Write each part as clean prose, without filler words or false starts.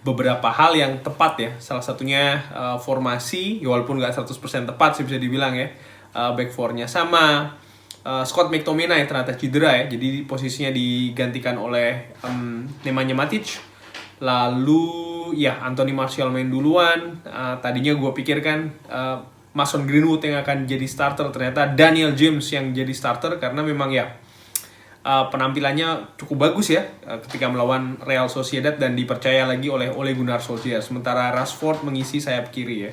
beberapa hal yang tepat ya. Salah satunya formasi, ya walaupun nggak 100% tepat sih bisa dibilang ya. Back four-nya sama Scott McTominay ternyata cedera ya. Jadi posisinya digantikan oleh Nemanja Matic. Lalu ya Anthony Martial main duluan. Tadinya gue pikirkan Mason Greenwood yang akan jadi starter, ternyata Daniel James yang jadi starter karena memang ya penampilannya cukup bagus ya ketika melawan Real Sociedad dan dipercaya lagi oleh Ole Gunnar Solskjaer. Sementara Rashford mengisi sayap kiri ya.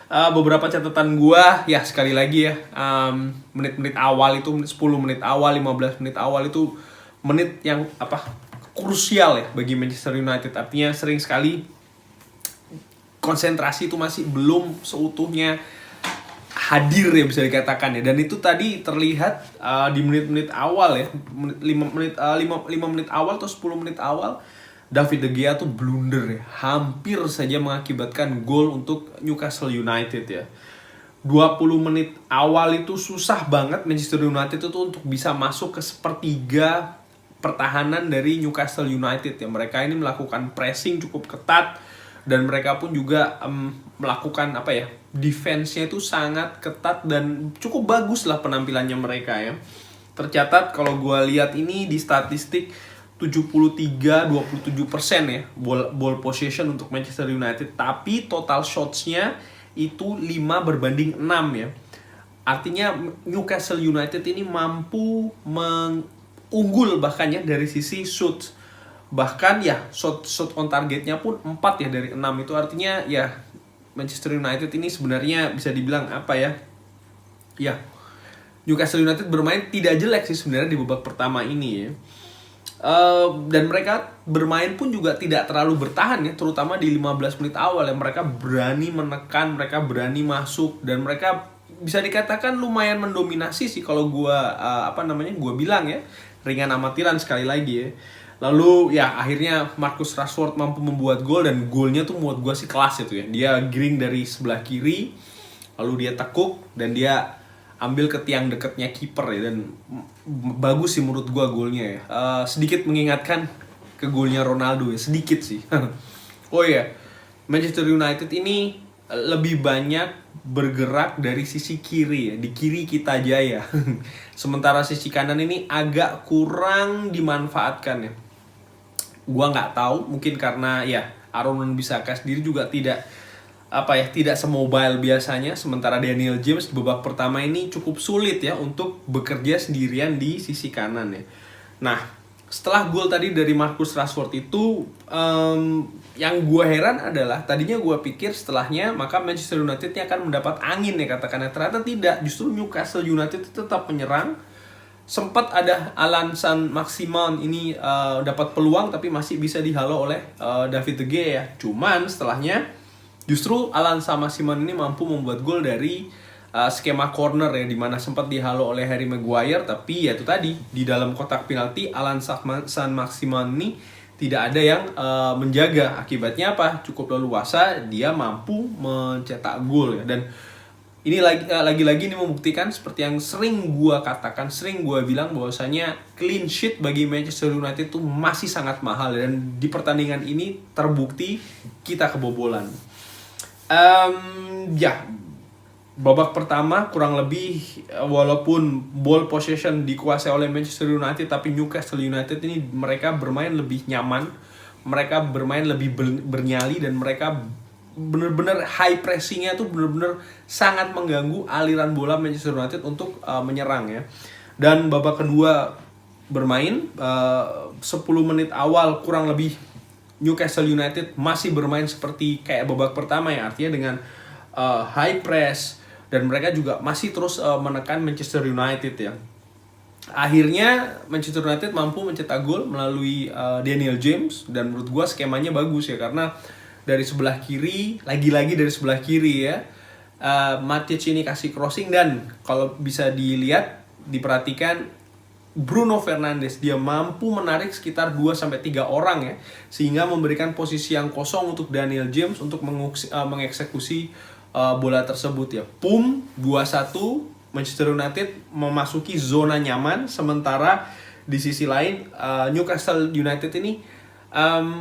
Beberapa catatan gua ya sekali lagi ya, menit-menit awal itu 10 menit awal, 15 menit awal itu menit yang krusial ya bagi Manchester United. Artinya sering sekali konsentrasi itu masih belum seutuhnya hadir ya bisa dikatakan ya. Dan itu tadi terlihat di menit-menit awal ya, 5 menit awal atau 10 menit awal David De Gea tuh blunder ya, hampir saja mengakibatkan gol untuk Newcastle United ya. 20 menit awal itu susah banget Manchester United itu untuk bisa masuk ke sepertiga pertahanan dari Newcastle United ya. Mereka ini melakukan pressing cukup ketat dan mereka pun juga melakukan defense-nya itu sangat ketat dan cukup bagus lah penampilannya mereka ya. Tercatat kalau gue lihat ini di statistik 73-27% ya ball possession untuk Manchester United, tapi total shots-nya itu 5/6 ya. Artinya Newcastle United ini mampu unggul bahkan ya dari sisi shoot. Bahkan ya shot on targetnya pun 4 ya dari 6. Itu artinya ya Manchester United ini sebenarnya bisa dibilang ya Newcastle United bermain tidak jelek sih sebenarnya di babak pertama ini ya. Dan mereka bermain pun juga tidak terlalu bertahan ya, terutama di 15 menit awal ya. Mereka berani menekan, mereka berani masuk, dan mereka bisa dikatakan lumayan mendominasi sih kalau gua bilang ya, ringan amatiran sekali lagi ya. Lalu ya akhirnya Marcus Rashford mampu membuat gol, dan golnya tuh menurut gue sih kelas itu ya. Dia giring dari sebelah kiri, lalu dia tekuk dan dia ambil ke tiang dekatnya kiper ya, dan bagus sih menurut gue golnya ya. Sedikit mengingatkan ke golnya Ronaldo ya, sedikit sih. Oh iya, Manchester United ini lebih banyak bergerak dari sisi kiri ya, di kiri kita jaya. Sementara sisi kanan ini agak kurang dimanfaatkan ya. Gua nggak tahu, mungkin karena ya Aaron Wan-Bissaka sendiri juga tidak semobile biasanya. Sementara Daniel James di babak pertama ini cukup sulit ya untuk bekerja sendirian di sisi kanan ya. Nah, setelah gol tadi dari Marcus Rashford itu, yang gue heran adalah tadinya gue pikir setelahnya maka Manchester United ini akan mendapat angin ya katakannya. Ternyata tidak, justru Newcastle United tetap menyerang. Sempat ada Alan Saint-Maximin ini dapat peluang tapi masih bisa dihalau oleh David De Gea ya. Cuman setelahnya justru Alan Saint-Maximin ini mampu membuat gol dari skema corner ya, dimana sempat dihalau oleh Harry Maguire, tapi ya itu tadi di dalam kotak penalti Alan Saint-Maximin ini tidak ada yang menjaga. Akibatnya apa? Cukup leluasa dia mampu mencetak gol ya. Dan ini lagi-lagi ini membuktikan seperti yang sering gue katakan, sering gue bilang bahwasanya clean sheet bagi Manchester United itu masih sangat mahal, dan di pertandingan ini terbukti kita kebobolan. Babak pertama kurang lebih walaupun ball possession dikuasai oleh Manchester United, tapi Newcastle United ini mereka bermain lebih nyaman, mereka bermain lebih bernyali, dan mereka bener-bener high pressingnya tuh bener-bener sangat mengganggu aliran bola Manchester United untuk menyerang ya. Dan babak kedua bermain 10 menit awal kurang lebih Newcastle United masih bermain seperti kayak babak pertama ya, artinya dengan high press, dan mereka juga masih terus menekan Manchester United ya. Akhirnya Manchester United mampu mencetak gol melalui Daniel James, dan menurut gua skemanya bagus ya, karena dari sebelah kiri, lagi-lagi dari sebelah kiri ya, Matic ini kasih crossing, dan kalau bisa dilihat, diperhatikan Bruno Fernandes, dia mampu menarik sekitar 2-3 orang ya, sehingga memberikan posisi yang kosong untuk Daniel James untuk mengeksekusi bola tersebut ya. 2-1, Manchester United memasuki zona nyaman. Sementara di sisi lain Newcastle United ini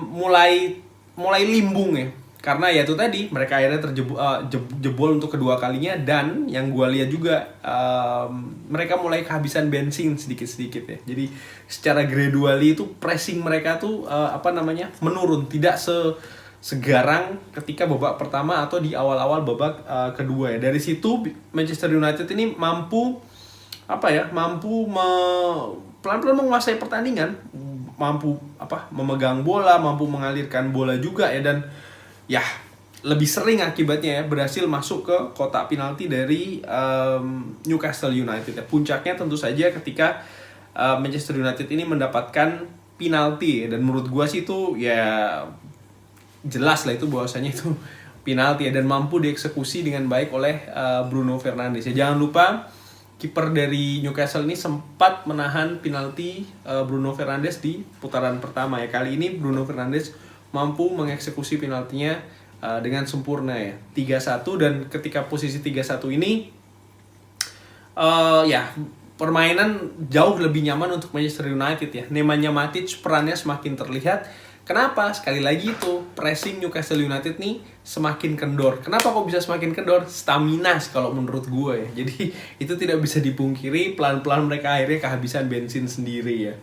mulai mulai limbung ya. Karena ya itu tadi, mereka akhirnya jebol untuk kedua kalinya. Dan yang gue lihat juga, mereka mulai kehabisan bensin sedikit-sedikit ya. Jadi secara gradually itu pressing mereka tuh menurun. Tidak segarang ketika babak pertama atau di awal-awal babak kedua ya. Dari situ Manchester United ini mampu pelan-pelan menguasai pertandingan, mampu memegang bola, mampu mengalirkan bola juga ya, dan ya lebih sering akibatnya ya berhasil masuk ke kotak penalti dari Newcastle United ya. Puncaknya tentu saja ketika Manchester United ini mendapatkan penalti ya. Dan menurut gua sih itu ya jelas lah itu bahwasanya itu penalti ya, dan mampu dieksekusi dengan baik oleh Bruno Fernandes ya. Jangan lupa kiper dari Newcastle ini sempat menahan penalti Bruno Fernandes di putaran pertama ya. Kali ini Bruno Fernandes mampu mengeksekusi penaltinya dengan sempurna ya, 3-1. Dan ketika posisi 3-1 ini permainan jauh lebih nyaman untuk Manchester United ya. Nemanja Matic perannya semakin terlihat. Kenapa? Sekali lagi itu pressing Newcastle United nih semakin kendor. Kenapa kok bisa semakin kendor? Stamina kalau menurut gue ya. Jadi itu tidak bisa dipungkiri, pelan-pelan mereka akhirnya kehabisan bensin sendiri ya.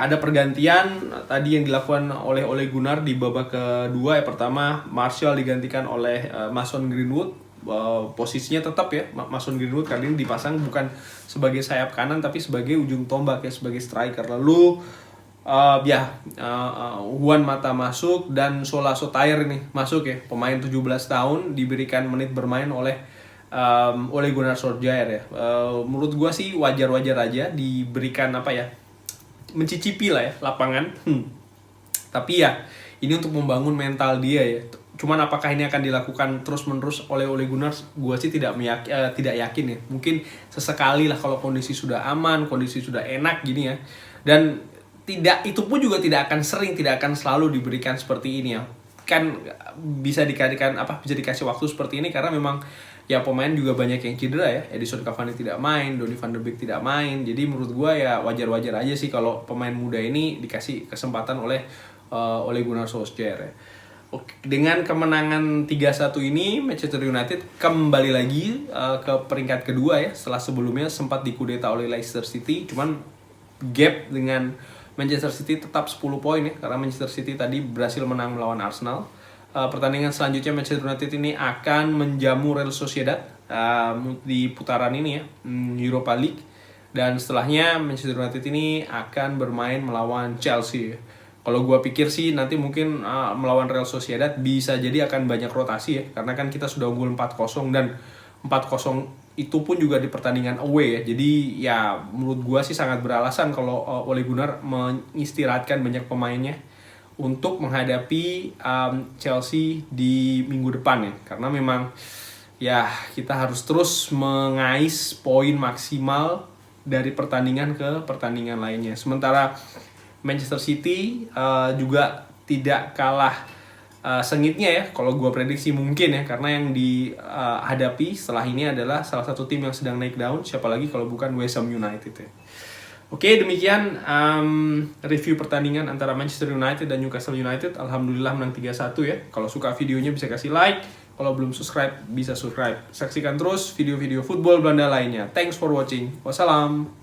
Ada pergantian tadi yang dilakukan oleh Ole Gunnar di babak kedua ya. Pertama, Martial digantikan oleh Mason Greenwood. Posisinya tetap ya, Mason Greenwood kali ini dipasang bukan sebagai sayap kanan tapi sebagai ujung tombak ya, sebagai striker. Lalu Juan Mata masuk dan Sola Sotair ini masuk ya, pemain 17 tahun diberikan menit bermain oleh Ole Gunnar Solskjaer ya. Menurut gua sih wajar-wajar aja diberikan mencicipi lah ya lapangan. Tapi ya ini untuk membangun mental dia ya. Cuman apakah ini akan dilakukan terus-menerus oleh Ole Gunnar? Gua sih tidak yakin ya. Mungkin sesekali lah kalau kondisi sudah aman, kondisi sudah enak gini ya. Dan itu pun juga tidak akan sering, tidak akan selalu diberikan seperti ini ya. Kan bisa dikasih waktu seperti ini karena memang ya pemain juga banyak yang cedera ya. Edison Cavani tidak main, Donny van de Beek tidak main. Jadi menurut gue ya wajar-wajar aja sih kalau pemain muda ini dikasih kesempatan oleh Gunnar Solskjaer ya. Oke, dengan kemenangan 3-1 ini Manchester United kembali lagi ke peringkat kedua ya. Setelah sebelumnya sempat dikudeta oleh Leicester City, cuman gap dengan Manchester City tetap 10 poin ya, karena Manchester City tadi berhasil menang melawan Arsenal. Pertandingan selanjutnya Manchester United ini akan menjamu Real Sociedad di putaran ini ya, Europa League. Dan setelahnya Manchester United ini akan bermain melawan Chelsea. Kalau gue pikir sih nanti mungkin melawan Real Sociedad bisa jadi akan banyak rotasi ya, karena kan kita sudah unggul 4-0 dan 4-0 itu pun juga di pertandingan away ya. Jadi ya menurut gue sih sangat beralasan kalau Ole Gunnar mengistirahatkan banyak pemainnya untuk menghadapi Chelsea di minggu depan ya. Karena memang ya kita harus terus mengais poin maksimal dari pertandingan ke pertandingan lainnya. Sementara Manchester City juga tidak kalah sengitnya ya, kalau gue prediksi mungkin ya, karena yang dihadapi setelah ini adalah salah satu tim yang sedang naik daun, siapa lagi kalau bukan West Ham United ya. Oke, demikian review pertandingan antara Manchester United dan Newcastle United. Alhamdulillah menang 3-1 ya. Kalau suka videonya bisa kasih like, kalau belum subscribe bisa subscribe. Saksikan terus video-video football Belanda lainnya. Thanks for watching. Wassalam.